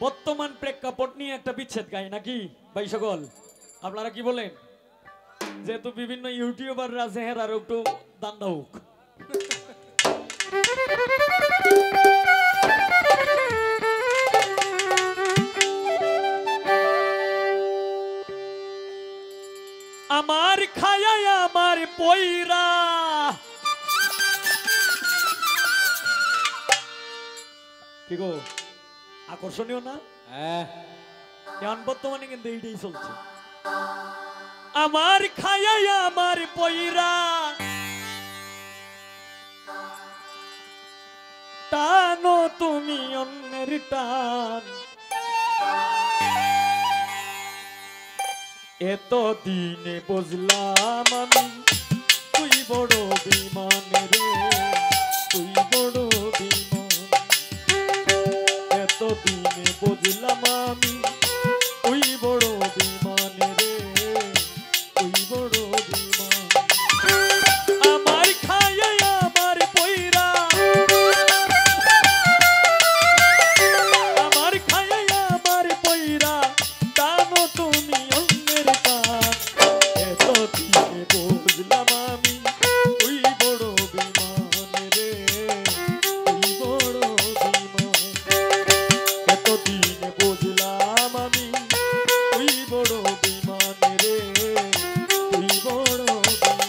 বর্তমান প্রেক্ষাপট নিয়ে একটা বিচ্ছেদ গাই নাকি ভাই সকল? আপনারা কি বলেন? যেহেতু বিভিন্ন ইউটিউবাররা জেহের আর একটু দান্দা হোক। আমার খায়া আমার পয়রা কি গো, আকর্ষণীয় না? এখন বর্তমানে কিন্তু এইটাই চলছে। আমার খায়া আমার পয়রা টানো তুমি অন্যের টান, এত দিনে বুঝলাম আমি তুই বড় বিমান রে, তুই বড় বিমান। এত দিনে বুঝলাম আমি তুই বড় বিমান রে, তুই বড় বিমান। আমার খায়া আমার পয়রা, আমার খায়া আমার পয়রা টানো তুমি অন্যের টান, এত দিনে বুঝলাম আমি তুই বড় বিমান রে, তুই বড় বিমান। এত দিনে বুঝলাম আমি তুই বড় বিমান রে, তুই বড় বিমান।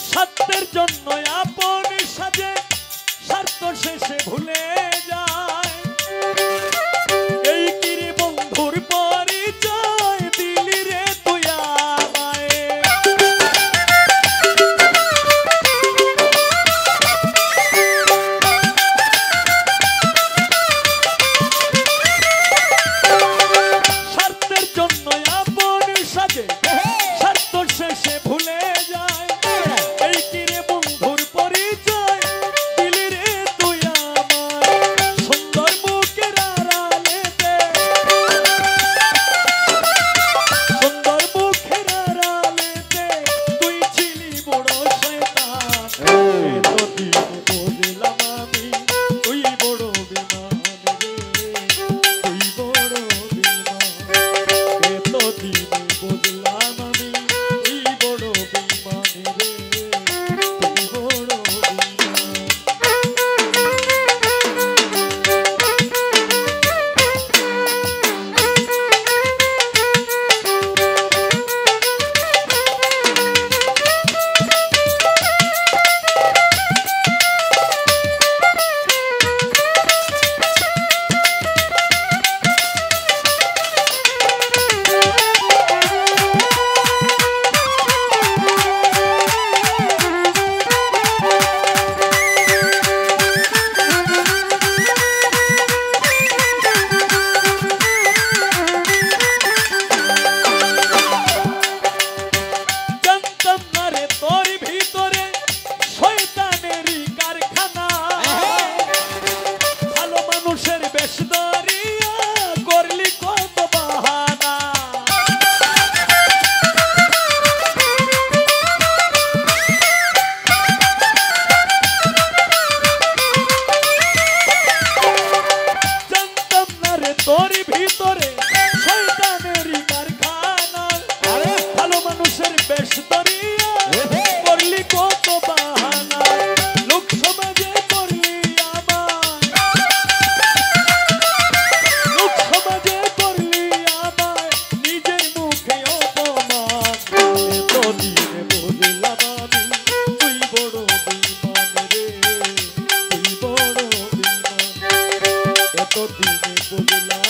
স্বার্থের জন্য আপন সাজে স্বার্থ শেষে ভুলে যায়, এই কিরে বন্ধুর পরিচয় দিলি রে তুই আমায়। স্বার্থের জন্য আপন সাজে স্বার্থ শেষে ভুলে যায়, এই কিরে বন্ধুর পরিচয় দিলি রে তুই আমায়। সুন্দর মুখের আড়ালেতে, সুন্দর মুখের আড়ালেতে তুই ছিলি বড় শয়তান, এত দিনে বুঝলাম আমি তুই বড় বিমান রে, তুই বড় বিমান। এত দিনে বুঝলাম আমি তুই বড় বিমান রে, তুই বড় বিমান। জানতাম না রে তোর ভিতরে শয়তানেরই কারখানা, ভালো মানুষের বেশ ধরিয়া করলি কত বাহানা। জানতাম না রে তোর ভিতরে শয়তানেরই কারখানা, ভালো মানুষের বেশ ধরিয়া করলি কত বাহানা। লোক সমাজে করলি আমায়, লোক সমাজে করলি আমায় নিজের মুখে অপমান। এত দিনে বুঝলাম আমি তুই বড় বিমান রে, তুই বড় বিমান। এত দিনে বুঝলাম